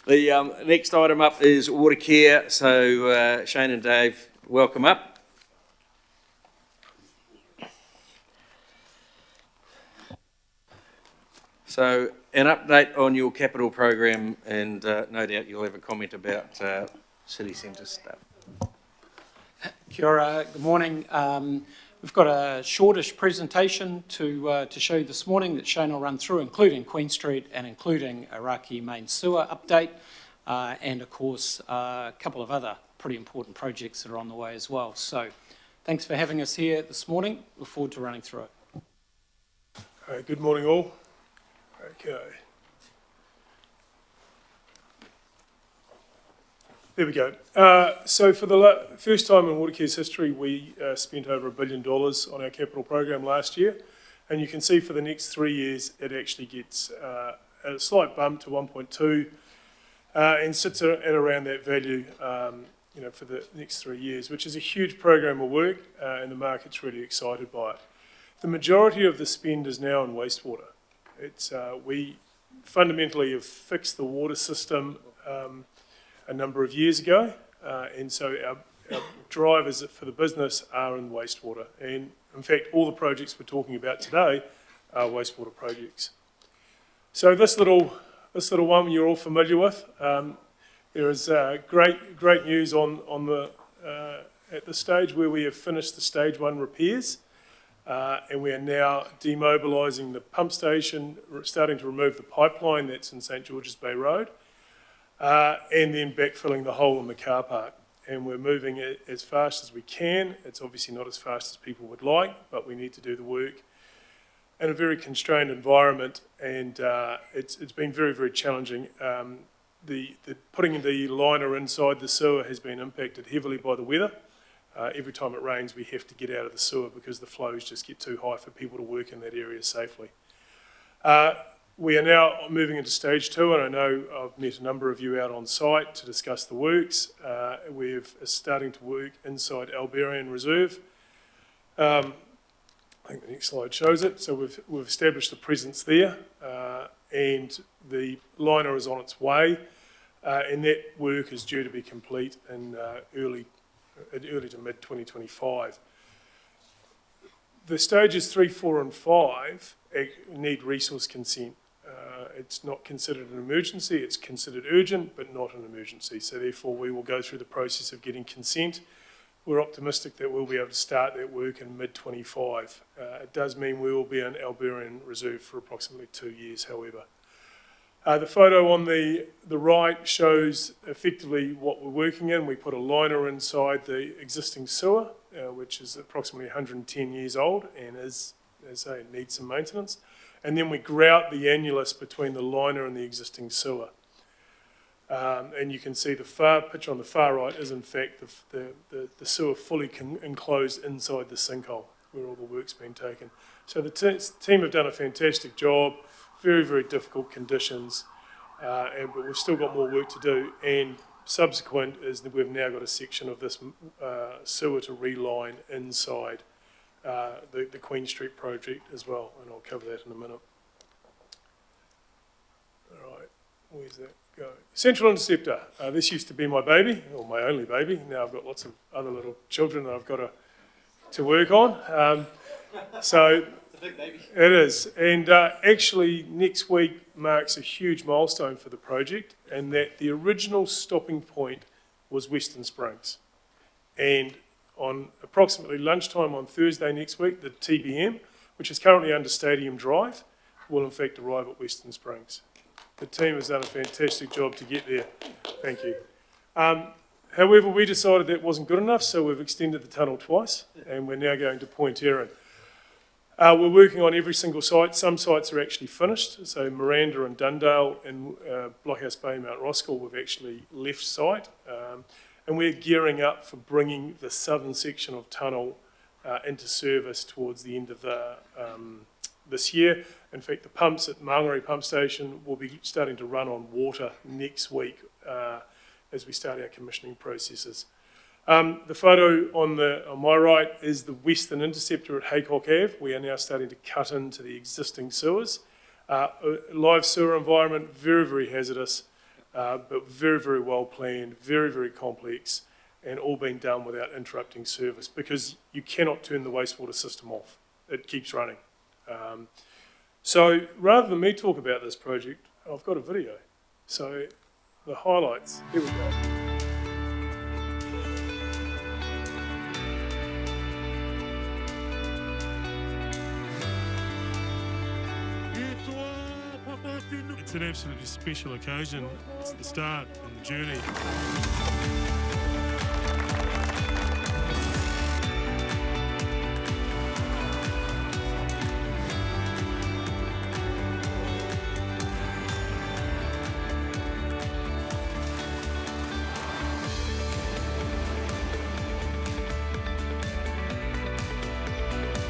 The next item up is water care. So Shane and Dave, welcome up. So an update on your capital program, and no doubt you'll have a comment about city centre stuff. Kia ora, good morning. We've got a shortish presentation to show you this morning that Shane will run through, including Queen Street and including Iraqi main sewer update, and of course a couple of other pretty important projects that are on the way as well. So thanks for having us here this morning. Look forward to running through it. Good morning all. Okay. There we go. So for the first time in Watercare's history, we spent over $1 billion on our capital program last year. And you can see for the next 3 years, it actually gets a slight bump to 1.2 and sits at around that value for the next 3 years, which is a huge program of work, and the market's really excited by it. The majority of the spend is now in wastewater. We fundamentally have fixed the water system a number of years ago, and so our drivers for the business are in wastewater. And in fact, all the projects we're talking about today are wastewater projects. So this little one you're all familiar with. There is great news on the at this stage where we have finished the stage 1 repairs, and we are now demobilising the pump station, starting to remove the pipeline that's in St George's Bay Road. And then backfilling the hole in the car park. And we're moving it as fast as we can. It's obviously not as fast as people would like, but we need to do the work in a very constrained environment, and it's been very, very challenging. Putting the liner inside the sewer has been impacted heavily by the weather. Every time it rains, we have to get out of the sewer because the flows just get too high for people to work in that area safely. We are now moving into stage 2, and I know I've met a number of you out on site to discuss the works. We're starting to work inside Albarian Reserve. I think the next slide shows it. So we've established a presence there, and the liner is on its way, and that work is due to be complete in early to mid 2025. The stages 3, 4 and 5 need resource consent. It's not considered an emergency, it's considered urgent, but not an emergency. So therefore we will go through the process of getting consent. We're optimistic that we'll be able to start that work in mid-25. It does mean we will be in Albarian Reserve for approximately 2 years, however. The photo on the right shows effectively what we're working in. We put a liner inside the existing sewer, which is approximately 110 years old and as I say, it needs some maintenance. And then we grout the annulus between the liner and the existing sewer. And you can see the picture on the far right is in fact the sewer fully enclosed inside the sinkhole where all the work's been taken. So the team have done a fantastic job, very, very difficult conditions, but we've still got more work to do. And subsequent is that we've now got a section of this sewer to reline inside the Queen Street project as well, and I'll cover that in a minute. All right, where's that go? Central Interceptor. This used to be my baby, or my only baby. Now I've got lots of other little children that I've got to work on. So it's a big baby. It is, and actually next week marks a huge milestone for the project, and that the original stopping point was Western Springs, and on approximately lunchtime on Thursday next week, the TBM, which is currently under Stadium Drive, will in fact arrive at Western Springs. The team has done a fantastic job to get there. Thank you. However, we decided that wasn't good enough, so we've extended the tunnel twice, and we're now going to Point Erin. We're working on every single site. Some sites are actually finished, so Miranda and Dundale and Blockhouse Bay and Mount Roskill we've actually left site. And we're gearing up for bringing the southern section of tunnel into service towards the end of this year. In fact, the pumps at Maungari Pump Station will be starting to run on water next week as we start our commissioning processes. The photo on my right is the Western Interceptor at Haycock Ave. We are now starting to cut into the existing sewers Live sewer environment, very, very hazardous, but very, very well planned, very, very complex, and all being done without interrupting service, because you cannot turn the wastewater system off. It keeps running. So rather than me talk about this project, I've got a video. So the highlights, here we go. It's an absolutely special occasion. It's the start and the journey.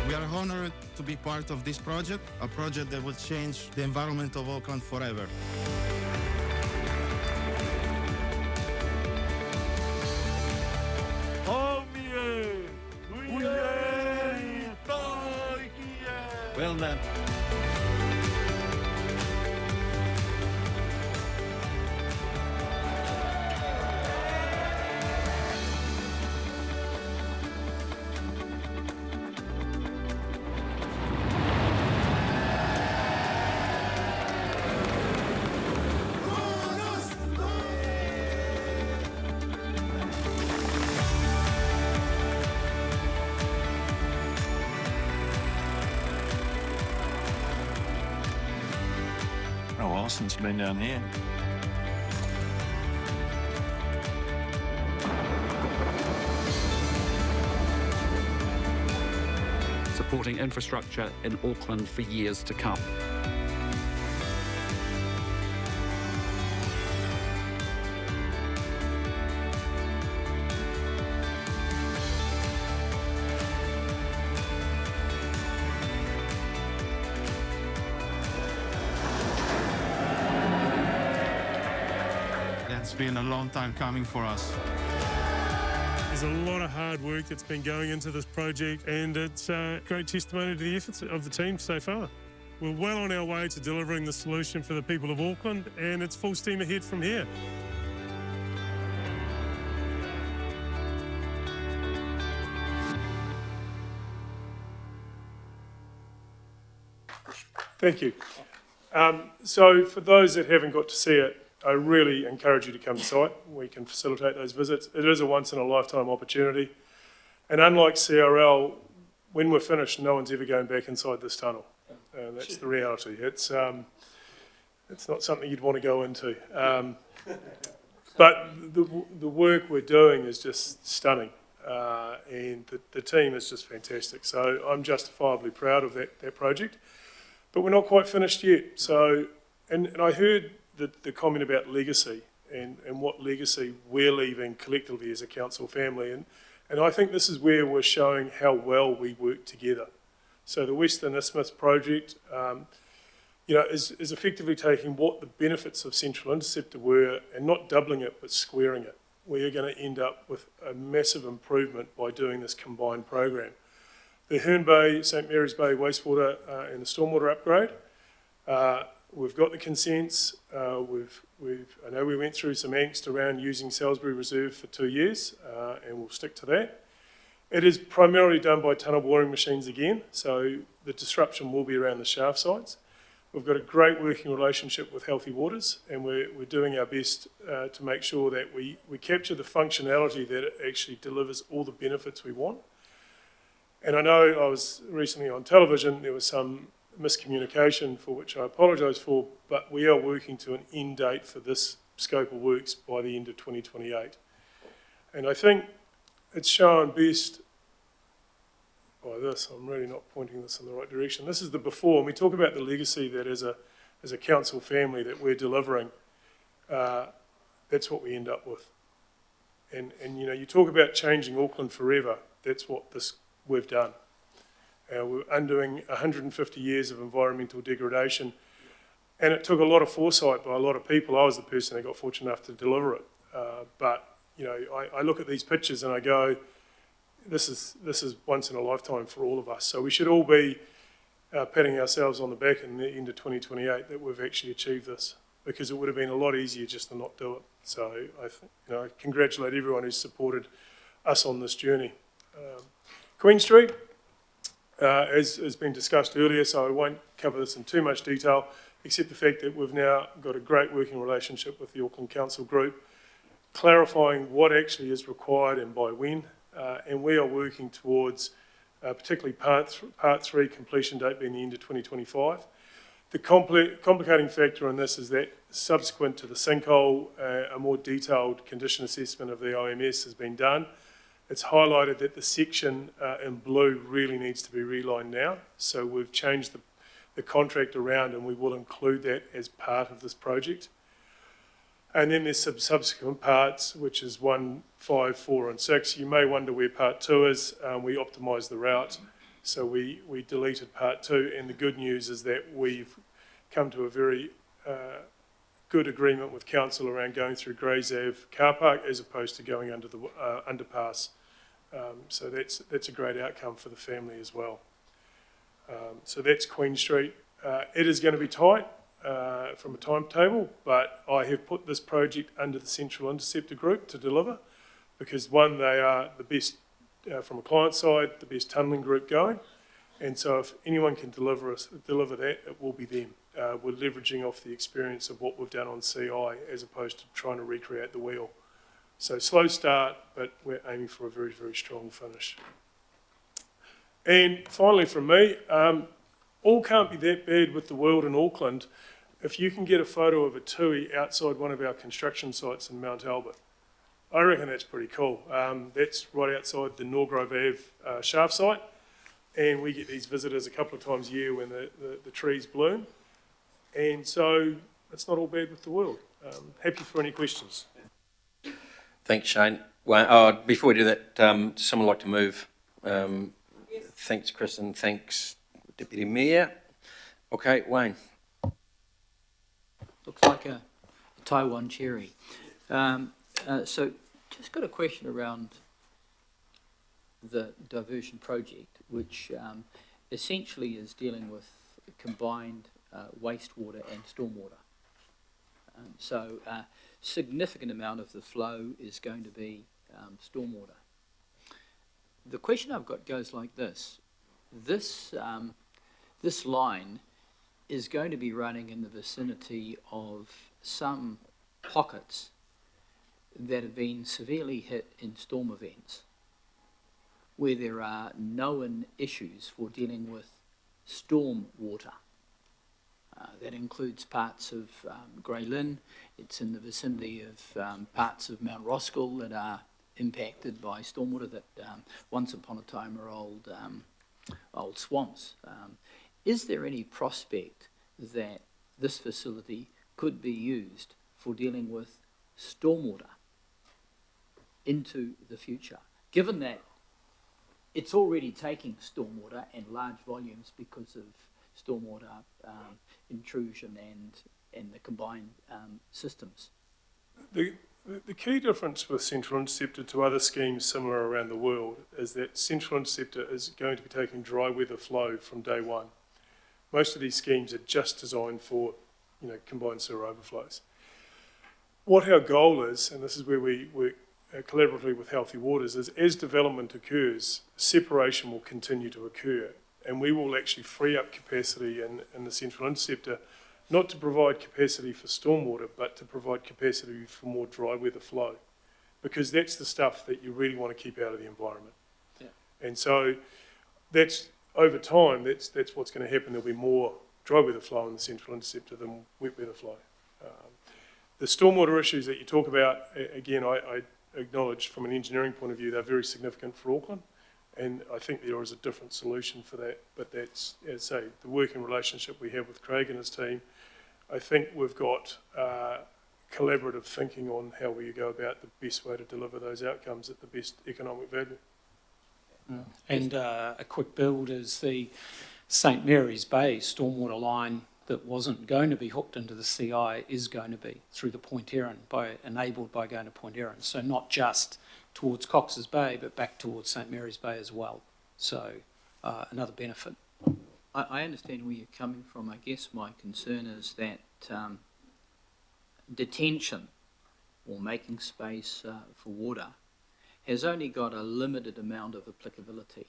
We are honored to be part of this project, a project that will change the environment of Auckland forever. Well done. Oh, well, since been down here. Supporting infrastructure in Auckland for years to come. It's been a long time coming for us. There's a lot of hard work that's been going into this project, and it's a great testimony to the efforts of the team so far. We're well on our way to delivering the solution for the people of Auckland, and it's full steam ahead from here. Thank you. So for those that haven't got to see it, I really encourage you to come to site. We can facilitate those visits. It is a once-in-a-lifetime opportunity. And unlike CRL, when we're finished, no one's ever going back inside this tunnel. That's the reality. It's not something you'd want to go into. But the work we're doing is just stunning. And the team is just fantastic. So I'm justifiably proud of that project. But we're not quite finished yet. So, and I heard the comment about legacy and what legacy we're leaving collectively as a council family. And I think this is where we're showing how well we work together. So the Western Isthmus project, is effectively taking what the benefits of Central Interceptor were and not doubling it, but squaring it. We are going to end up with a massive improvement by doing this combined program. The Herne Bay, St Mary's Bay wastewater and the stormwater upgrade, we've got the consents. I know we went through some angst around using Salisbury Reserve for 2 years, and we'll stick to that. It is primarily done by tunnel boring machines again, so the disruption will be around the shaft sites. We've got a great working relationship with Healthy Waters, and we're doing our best to make sure that we capture the functionality that it actually delivers all the benefits we want. And I know I was recently on television, there was some miscommunication for which I apologise for, but we are working to an end date for this scope of works by the end of 2028. And I think it's shown best by this. I'm really not pointing this in the right direction. This is the before, and we talk about the legacy that as a council family that we're delivering, that's what we end up with. And you talk about changing Auckland forever, that's what we've done. We're undoing 150 years of environmental degradation, and it took a lot of foresight by a lot of people. I was the person that got fortunate enough to deliver it. But I look at these pictures and I go, this is once in a lifetime for all of us. So we should all be patting ourselves on the back in the end of 2028 that we've actually achieved this, because it would have been a lot easier just to not do it. So I congratulate everyone who's supported us on this journey. Queen Street, as has been discussed earlier, so I won't cover this in too much detail, except the fact that we've now got a great working relationship with the Auckland Council Group, clarifying what actually is required and by when, and we are working towards particularly part 3 completion date being the end of 2025. The complicating factor in this is that subsequent to the sinkhole, a more detailed condition assessment of the OMS has been done. It's highlighted that the section in blue really needs to be relined now, so we've changed the contract around and we will include that as part of this project. And then there's some subsequent parts, which is 1, 5, 4 and 6. You may wonder where part 2 is. We optimised the route, so we deleted part 2, and the good news is that we've come to a very good agreement with council around going through Grays Ave car park as opposed to going under the underpass. So that's a great outcome for the family as well. So that's Queen Street. It is going to be tight from a timetable, but I have put this project under the Central Interceptor Group to deliver, because one, they are the best from a client side, the best tunnelling group going, and so if anyone can deliver that, it will be them. We're leveraging off the experience of what we've done on CI as opposed to trying to recreate the wheel. So slow start, but we're aiming for a very, very strong finish. And finally from me, all can't be that bad with the world in Auckland if you can get a photo of a tui outside one of our construction sites in Mount Albert. I reckon that's pretty cool. That's right outside the Norgrove Ave shaft site, and we get these visitors a couple of times a year when the trees bloom. And so it's not all bad with the world. Happy for any questions. Thanks, Shane. Well, before we do that, does someone like to move? Yes. Thanks, Chris, and thanks, Deputy Mayor. Okay, Wayne. Looks like a Taiwan cherry. So just got a question around the diversion project, which essentially is dealing with combined wastewater and stormwater. So a significant amount of the flow is going to be stormwater. The question I've got goes like this. This line is going to be running in the vicinity of some pockets that have been severely hit in storm events, where there are known issues for dealing with storm water. That includes parts of Grey Lynn. It's in the vicinity of parts of Mount Roskill that are impacted by stormwater that once upon a time were old swamps. Is there any prospect that this facility could be used for dealing with stormwater into the future, given that it's already taking stormwater and large volumes because of stormwater intrusion and the combined systems? The key difference with Central Interceptor to other schemes similar around the world is that Central Interceptor is going to be taking dry weather flow from day one. Most of these schemes are just designed for, combined sewer overflows. What our goal is, and this is where we work collaboratively with Healthy Waters, is as development occurs, separation will continue to occur, and we will actually free up capacity in the Central Interceptor, not to provide capacity for stormwater, but to provide capacity for more dry weather flow, because that's the stuff that you really want to keep out of the environment. Yeah. And so that's, over time, that's what's going to happen. There'll be more dry weather flow in the Central Interceptor than wet weather flow. The stormwater issues that you talk about, again, I acknowledge from an engineering point of view, they're very significant for Auckland, and I think there is a different solution for that, but that's, as I say, the working relationship we have with Craig and his team. I think we've got collaborative thinking on how we go about the best way to deliver those outcomes at the best economic value. And a quick build is the St Mary's Bay stormwater line that wasn't going to be hooked into the CI is going to be through the Point Erin, enabled by going to Point Erin. So not just towards Cox's Bay, but back towards St Mary's Bay as well. So another benefit. I understand where you're coming from. I guess my concern is that detention or making space for water has only got a limited amount of applicability.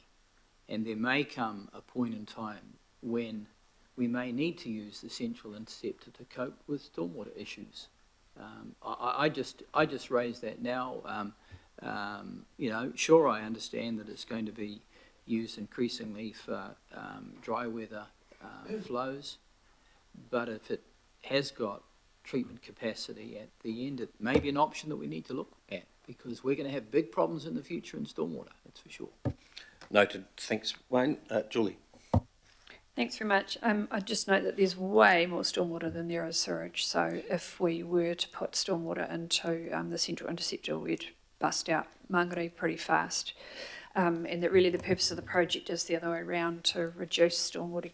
And there may come a point in time when we may need to use the central interceptor to cope with stormwater issues. I just raised that now. You know, sure, I understand that it's going to be used increasingly for dry weather flows, but if it has got treatment capacity at the end, it may be an option that we need to look at, because we're going to have big problems in the future in stormwater, that's for sure. Noted. Thanks, Wayne. Julie. Thanks very much. I just note that there's way more stormwater than there is sewage. So if we were to put stormwater into the central interceptor, we'd bust out Mangere pretty fast. And that really the purpose of the project is the other way around, to reduce sewage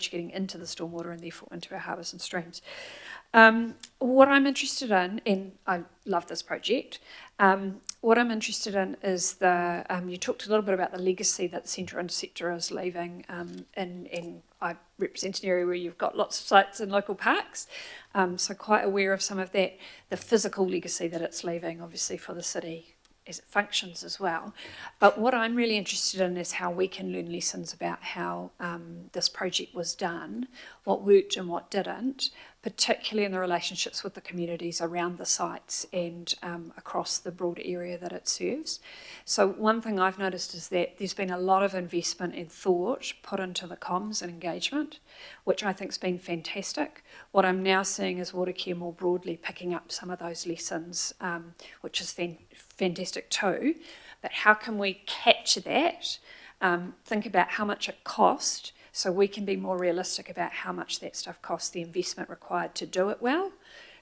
getting into the stormwater and therefore into our harbours and streams. What I'm interested in, and I love this project, what I'm interested in is you talked a little bit about the legacy that the Central Interceptor is leaving, and I represent an area where you've got lots of sites and local parks, so quite aware of some of that, the physical legacy that it's leaving, obviously, for the city as it functions as well. But what I'm really interested in is how we can learn lessons about how this project was done, what worked and what didn't, particularly in the relationships with the communities around the sites and across the broader area that it serves. So one thing I've noticed is that there's been a lot of investment and thought put into the comms and engagement, which I think has been fantastic. What I'm now seeing is Watercare more broadly picking up some of those lessons, which is fantastic too. But how can we capture that, think about how much it cost, so we can be more realistic about how much that stuff costs, the investment required to do it well,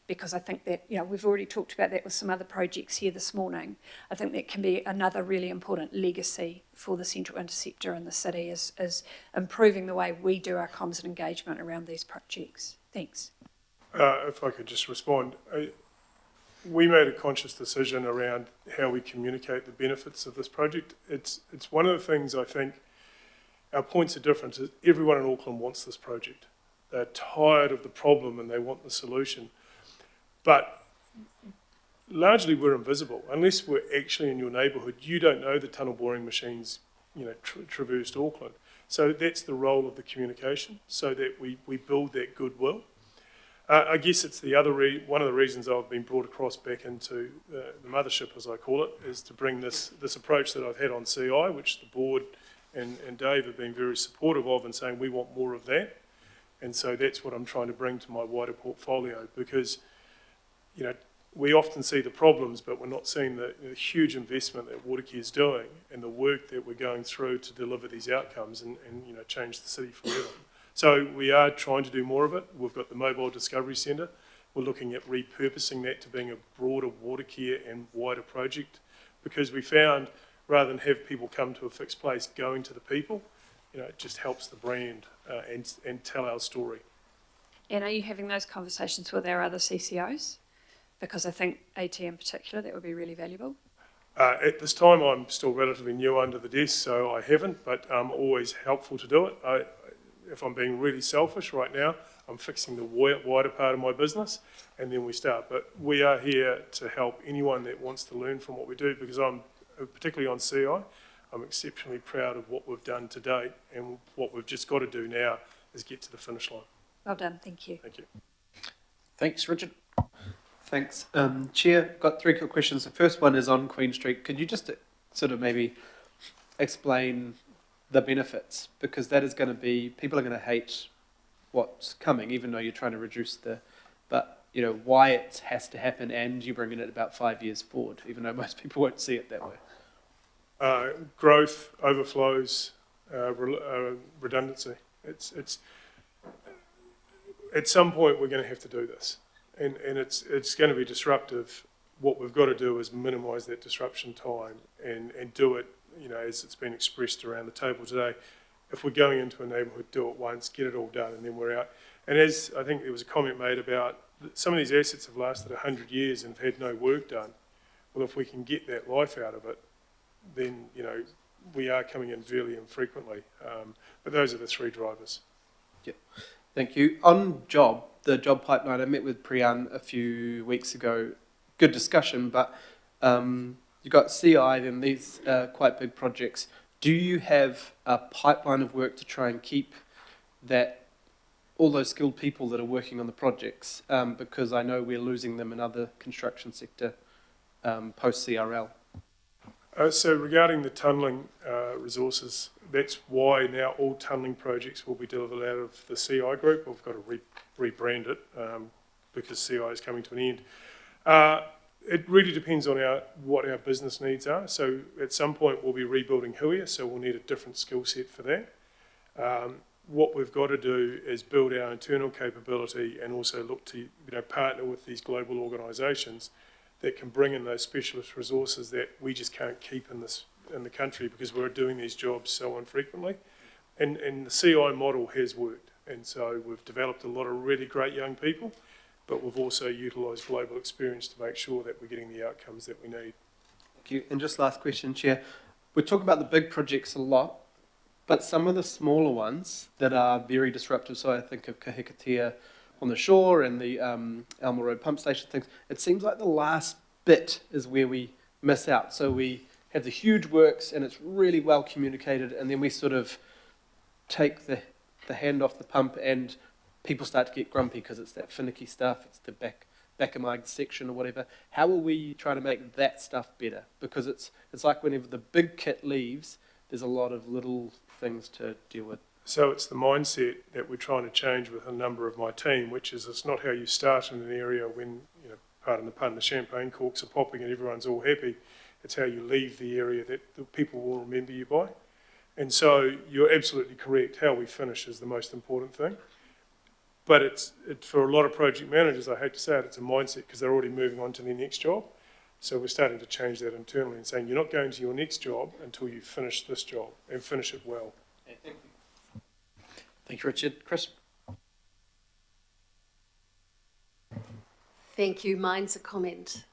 because I think that, you know, we've already talked about that with some other projects here this morning. I think that can be another really important legacy for the Central Interceptor in the city, is improving the way we do our comms and engagement around these projects. Thanks. If I could just respond. We made a conscious decision around how we communicate the benefits of this project. It's one of the things I think our points of difference is everyone in Auckland wants this project. They're tired of the problem and they want the solution. But largely we're invisible. Unless we're actually in your neighbourhood, you don't know the tunnel boring machines, you know, traversed Auckland. So that's the role of the communication, so that we build that goodwill. I guess it's the other one of the reasons I've been brought across back into the mothership, as I call it, is to bring this approach that I've had on CI, which the board and Dave have been very supportive of, and saying we want more of that. And so that's what I'm trying to bring to my wider portfolio, because, you know, we often see the problems, but we're not seeing the huge investment that Watercare is doing and the work that we're going through to deliver these outcomes and you know, change the city forever. So we are trying to do more of it. We've got the Mobile Discovery Centre. We're looking at repurposing that to being a broader Watercare and wider project, because we found, rather than have people come to a fixed place, going to the people, you know, it just helps the brand and tell our story. And are you having those conversations with our other CCOs? Because I think AT in particular, that would be really valuable. At this time, I'm still relatively new under the desk, so I haven't, but always helpful to do it. If I'm being really selfish right now, I'm fixing the wider part of my business, and then we start. But we are here to help anyone that wants to learn from what we do, because I'm, particularly on CI, I'm exceptionally proud of what we've done to date, and what we've just got to do now is get to the finish line. Well done, thank you. Thank you. Thanks, Richard. Thanks. Chair, got three quick questions. The first one is on Queen Street. Could you just sort of maybe explain the benefits? Because that is going to be, people are going to hate what's coming, even though you're trying to reduce but you know, why it has to happen, and you bring it about 5 years forward, even though most people won't see it that way. Growth, overflows, redundancy. It's at some point we're going to have to do this, and it's going to be disruptive. What we've got to do is minimise that disruption time and do it, you know, as it's been expressed around the table today. If we're going into a neighbourhood, do it once, get it all done, and then we're out. And as I think there was a comment made about some of these assets have lasted 100 years and have had no work done. Well, if we can get that life out of it, then, you know, we are coming in fairly infrequently. But those are the three drivers. Thank you. On the job pipeline, I met with Priyan a few weeks ago. Good discussion, but you've got CI and these quite big projects. Do you have a pipeline of work to try and keep all those skilled people that are working on the projects? Because I know we're losing them in other construction sector post-CRL. So regarding the tunnelling resources, that's why now all tunnelling projects will be delivered out of the CI group. We've got to rebrand it because CI is coming to an end. It really depends on what our business needs are. So at some point we'll be rebuilding Huia, so we'll need a different skill set for that. What we've got to do is build our internal capability and also look to partner with these global organisations that can bring in those specialist resources that we just can't keep in the country because we're doing these jobs so infrequently. And the CI model has worked. And so we've developed a lot of really great young people, but we've also utilised global experience to make sure that we're getting the outcomes that we need. Thank you. And just last question, Chair. We talk about the big projects a lot, but some of the smaller ones that are very disruptive, so I think of Kahikatea on the shore and the Elmer Road pump station things, it seems like the last bit is where we miss out. So we have the huge works and it's really well communicated, and then we sort of take the hand off the pump and people start to get grumpy because it's that finicky stuff, it's the back of my section or whatever. How are we trying to make that stuff better? Because it's like whenever the big kit leaves, there's a lot of little things to deal with. So it's the mindset that we're trying to change with a number of my team, which is it's not how you start in an area when, pardon the pun, the champagne corks are popping and everyone's all happy. It's how you leave the area that the people will remember you by. And so you're absolutely correct. How we finish is the most important thing. But it's for a lot of project managers, I hate to say it, it's a mindset because they're already moving on to their next job. So we're starting to change that internally and saying you're not going to your next job until you finish this job and finish it well. Okay, thank you. Thank you, Richard. Chris? Thank you. Mine's a comment.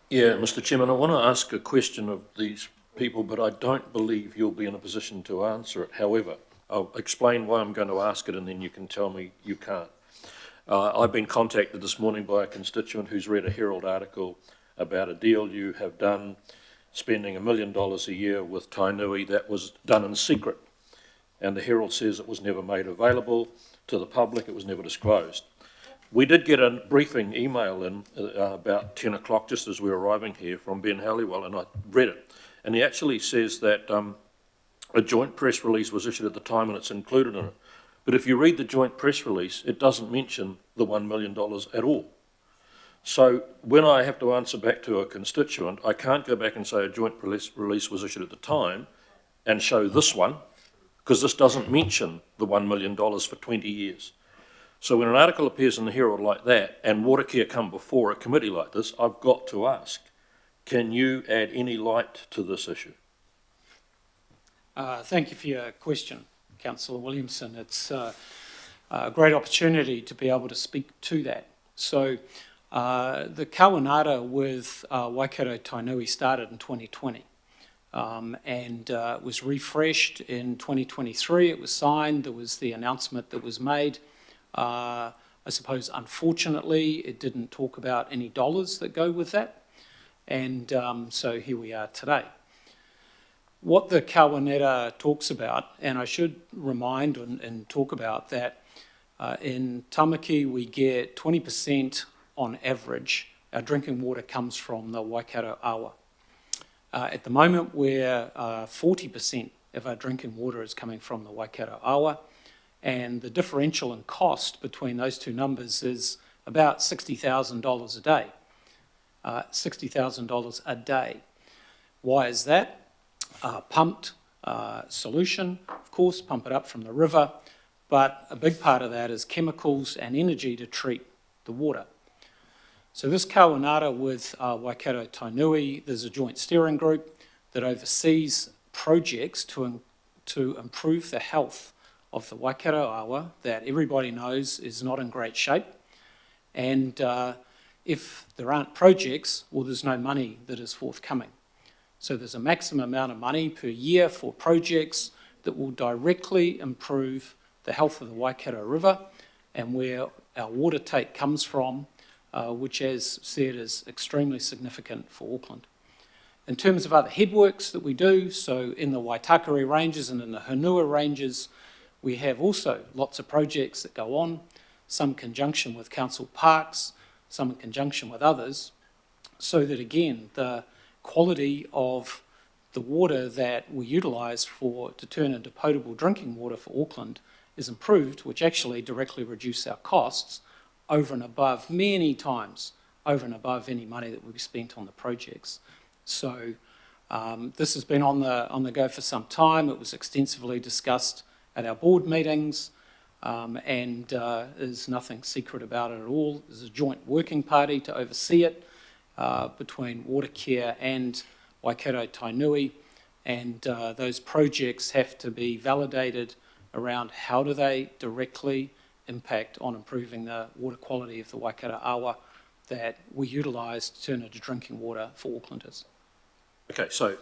Yeah, Mr. Chairman, I want to ask a question of these people, but I don't believe you'll be in a position to answer it. However, I'll explain why I'm going to ask it and then you can tell me you can't. I've been contacted this morning by a constituent who's read a Herald article about a deal you have done spending $1 million a year with Tainui that was done in secret. And the Herald says it was never made available to the public, it was never disclosed. We did get a briefing email in about 10 o'clock just as we were arriving here from Ben Halliwell, and I read it. And he actually says that a joint press release was issued at the time and it's included in it. But if you read the joint press release, it doesn't mention the $1 million at all. So when I have to answer back to a constituent, I can't go back and say a joint release was issued at the time and show this one, because this doesn't mention the $1 million for 20 years. So when an article appears in the Herald like that and Watercare come before a committee like this, I've got to ask, can you add any light to this issue? Thank you for your question, Councillor Williamson. It's a great opportunity to be able to speak to that. So the Kawanata with Waikato Tainui started in 2020 and was refreshed in 2023. It was signed, there was the announcement that was made. I suppose, unfortunately, it didn't talk about any dollars that go with that. And so here we are today. What the Kawaneta talks about, and I should remind and talk about that in Tamaki we get 20% on average. Our drinking water comes from the Waikato awa. At the moment, we're 40% of our drinking water is coming from the Waikato awa, and the differential in cost between those two numbers is about $60,000 a day. $60,000 a day. Why is that? Pumped solution, of course, pump it up from the river, but a big part of that is chemicals and energy to treat the water. So this Kawanata with Waikato Tainui, there's a joint steering group that oversees projects to improve the health of the Waikato awa that everybody knows is not in great shape. And If there aren't projects, well, there's no money that is forthcoming. So there's a maximum amount of money per year for projects that will directly improve the health of the Waikato River and where our water take comes from, which, as said, is extremely significant for Auckland. In terms of other headworks that we do, so in the Waitakere Ranges and in the Hanua Ranges, we have also lots of projects that go on, some in conjunction with council parks, some in conjunction with others, so that again, the quality of the water that we utilise to turn into potable drinking water for Auckland is improved, which actually directly reduce our costs over and above, many times, over and above any money that we've spent on the projects. So this has been on the go for some time. It was extensively discussed at our board meetings, and there's nothing secret about it at all. There's a joint working party to oversee it between Watercare and Waikato Tainui, and those projects have to be validated around how do they directly impact on improving the water quality of the Waikato Awa that we utilise to turn into drinking water for Aucklanders. Okay, so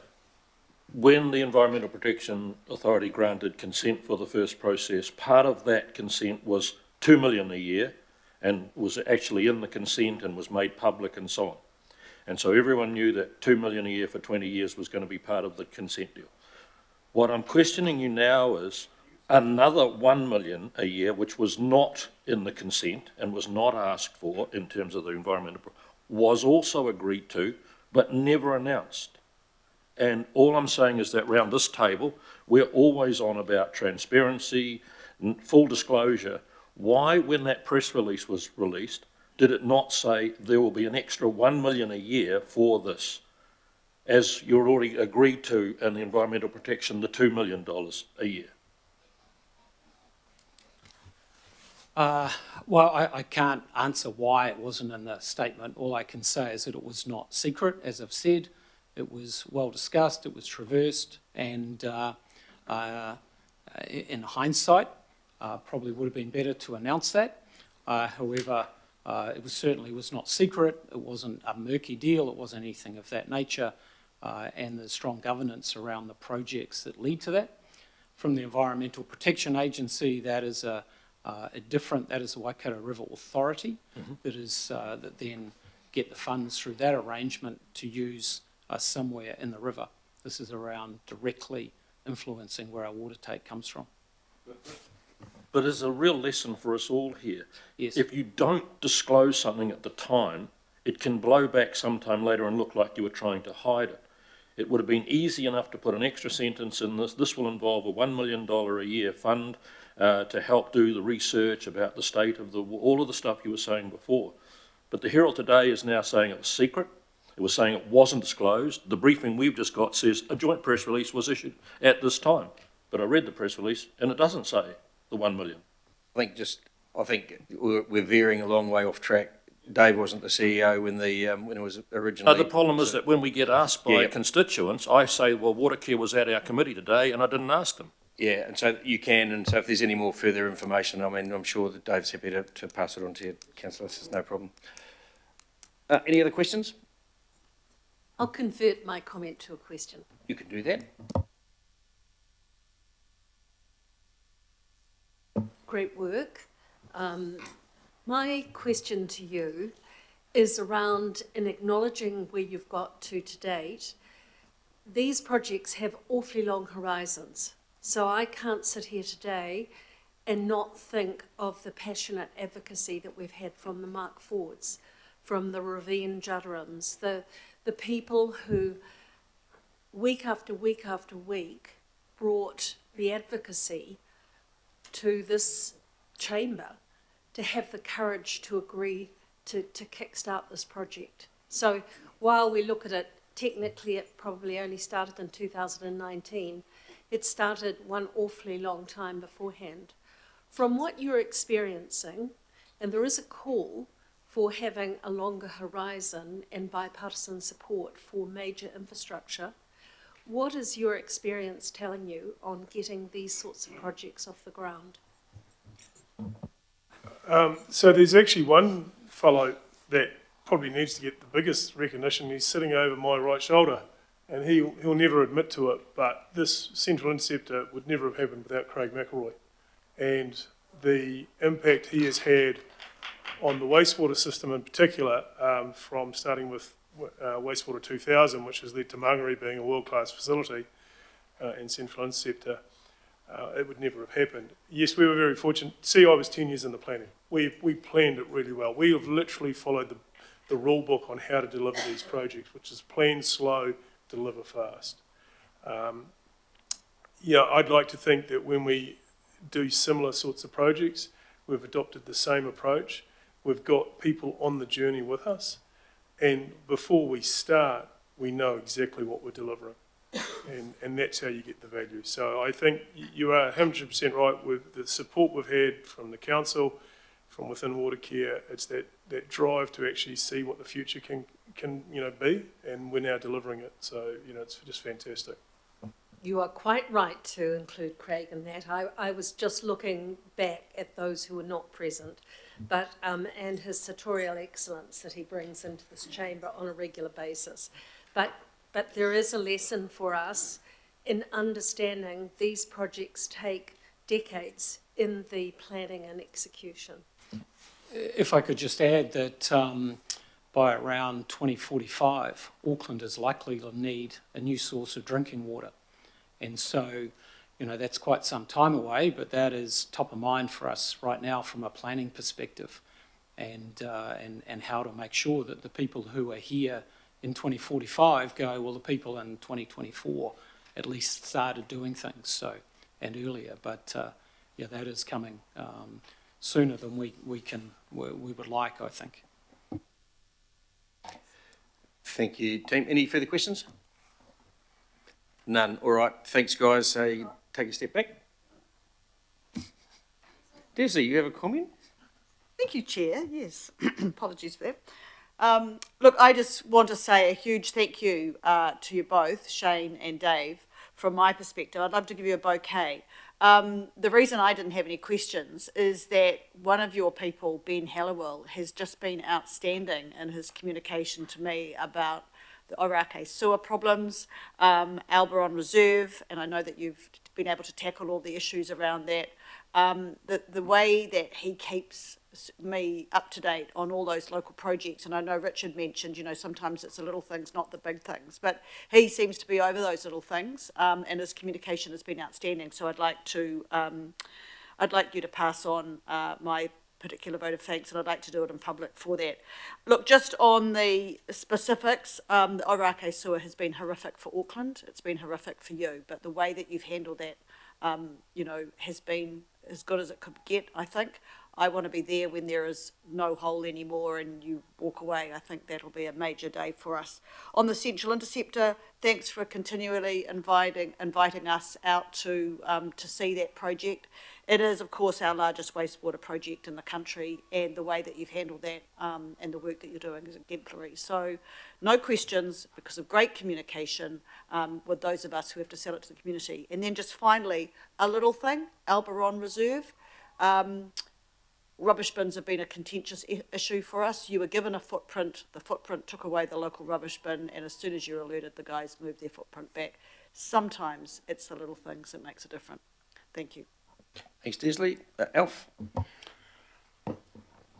when the Environmental Protection Authority granted consent for the first process, part of that consent was $2 million a year and was actually in the consent and was made public and so on. And so everyone knew that $2 million a year for 20 years was going to be part of the consent deal. What I'm questioning you now is another $1 million a year, which was not in the consent and was not asked for in terms of the environmental, was also agreed to, but never announced. And all I'm saying is that around this table, we're always on about transparency, full disclosure. Why, when that press release was released, did it not say there will be an extra $1 million a year for this, as you're already agreed to in the environmental protection, the $2 million a year? Well, I can't answer why it wasn't in the statement. All I can say is that it was not secret, as I've said. It was well discussed, it was traversed, and in hindsight, probably would have been better to announce that. However, it certainly was not secret. It wasn't a murky deal. It wasn't anything of that nature, and there's strong governance around the projects that lead to that. From the Environmental Protection Agency, that is that is the Waikato River Authority that then get the funds through that arrangement to use somewhere in the river. This is around directly influencing where our water take comes from. But there's a real lesson for us all here. Yes. If you don't disclose something at the time, it can blow back sometime later and look like you were trying to hide it. It would have been easy enough to put an extra sentence in this. This will involve a $1 million a year fund to help do the research about the state of all of the stuff you were saying before. But the Herald today is now saying it was secret. It was saying it wasn't disclosed. The briefing we've just got says a joint press release was issued at this time. But I read the press release and it doesn't say the $1 million. I think we're veering a long way off track. Dave wasn't the CEO when it was originally. No, the problem is that when we get asked by constituents, I say, well, Watercare was at our committee today and I didn't ask them. Yeah, and so you can, and so if there's any more further information, I mean, I'm sure that Dave's happy to pass it on to you, Councillor, there's no problem. Any other questions? I'll convert my comment to a question. You can do that. Great work. My question to you is around, in acknowledging where you've got to date, these projects have awfully long horizons. So I can't sit here today and not think of the passionate advocacy that we've had from the Mark Fords, from the Ravine Judderams, the people who week after week after week brought the advocacy to this chamber to have the courage to agree to kickstart this project. So while we look at it, technically it probably only started in 2019, it started one awfully long time beforehand. From what you're experiencing, and there is a call for having a longer horizon and bipartisan support for major infrastructure, what is your experience telling you on getting these sorts of projects off the ground? So there's actually one fellow that probably needs to get the biggest recognition. He's sitting over my right shoulder, and he'll never admit to it, but this central interceptor would never have happened without Craig McElroy. And the impact he has had on the wastewater system in particular, from starting with Wastewater 2000, which has led to Mangere being a world-class facility, and central interceptor, it would never have happened. Yes, we were very fortunate. See, I was 10 years in the planning. We planned it really well. We have literally followed the rule book on how to deliver these projects, which is plan slow, deliver fast. Yeah, I'd like to think that when we do similar sorts of projects, we've adopted the same approach. We've got people on the journey with us, and before we start, we know exactly what we're delivering. And that's how you get the value. So I think you are 100% right with the support we've had from the council, from within Watercare. It's that drive to actually see what the future can be, and we're now delivering it. So it's just fantastic. You are quite right to include Craig in that. I was just looking back at those who were not present, but and his sartorial excellence that he brings into this chamber on a regular basis. But there is a lesson for us in understanding these projects take decades in the planning and execution. If I could just add that by around 2045, Auckland is likely to need a new source of drinking water. And so, that's quite some time away, but that is top of mind for us right now from a planning perspective, and how to make sure that the people who are here in 2045 go, well, the people in 2024 at least started doing things, and earlier. But that is coming sooner than we would like, I think. Thank you, team. Any further questions? None. All right. Thanks, guys. Take a step back. Desi, you have a comment? Thank you, Chair. Yes. Apologies for that. Look, I just want to say a huge thank you to you both, Shane and Dave. From my perspective, I'd love to give you a bouquet. The reason I didn't have any questions is that one of your people, Ben Halliwell, has just been outstanding in his communication to me about the Ōrākei sewer problems, Alberon Reserve, and I know that you've been able to tackle all the issues around that. The way that he keeps me up to date on all those local projects, and I know Richard mentioned, sometimes it's the little things, not the big things, but he seems to be over those little things, and his communication has been outstanding. So I'd like you to pass on my particular vote of thanks, and I'd like to do it in public for that. Look, just on the specifics, the Ōrākei sewer has been horrific for Auckland. It's been horrific for you, but the way that you've handled that, has been as good as it could get, I think. I want to be there when there is no hole anymore and you walk away. I think that'll be a major day for us. On the Central Interceptor, thanks for continually inviting us out to see that project. It is, of course, our largest wastewater project in the country, and the way that you've handled that and the work that you're doing is exemplary. So no questions, because of great communication with those of us who have to sell it to the community. And then just finally, a little thing, Alberon Reserve. Rubbish bins have been a contentious issue for us. You were given a footprint, the footprint took away the local rubbish bin, and as soon as you're alerted, the guys moved their footprint back. Sometimes it's the little things that makes a difference. Thank you. Thanks, Desley. Alf?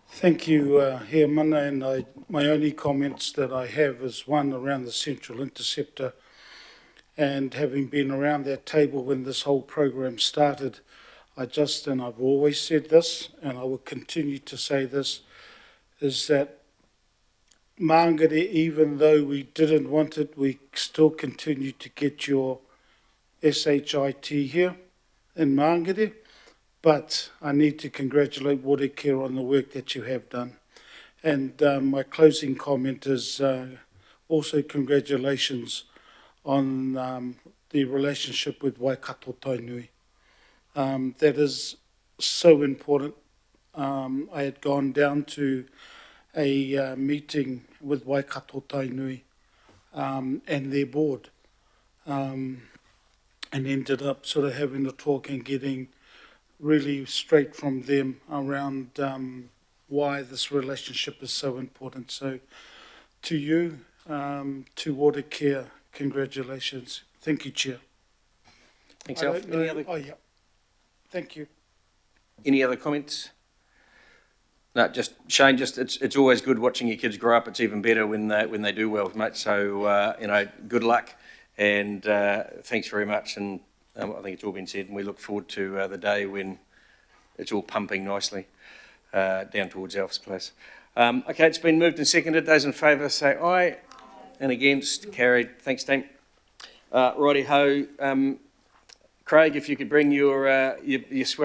Thank you, Here Mana, and my only comments that I have is one around the Central Interceptor, and having been around that table when this whole program started, and I've always said this, and I will continue to say this, is that Mangere, even though we didn't want it, we still continue to get your SHIT here in Mangere, but I need to congratulate Watercare on the work that you have done. And my closing comment is also congratulations on the relationship with Waikato Tainui. That is so important. I had gone down to a meeting with Waikato Tainui and their board, and ended up sort of having a talk and getting really straight from them around why this relationship is so important. So to you, to Water Care, congratulations. Thank you, Chair. Thanks, I Alf. don't know- Any other, Oh, yeah. Thank you. any other comments? No, just Shane. Just it's always good watching your kids grow up. It's even better when they do well, mate. So good luck, and thanks very much. And I think it's all been said, and we look forward to the day when it's all pumping nicely down towards Alf's place. Okay, it's been moved and seconded. Those in favour say aye, and against carried. Thanks, team. Righty ho, Craig. If you could bring your swell.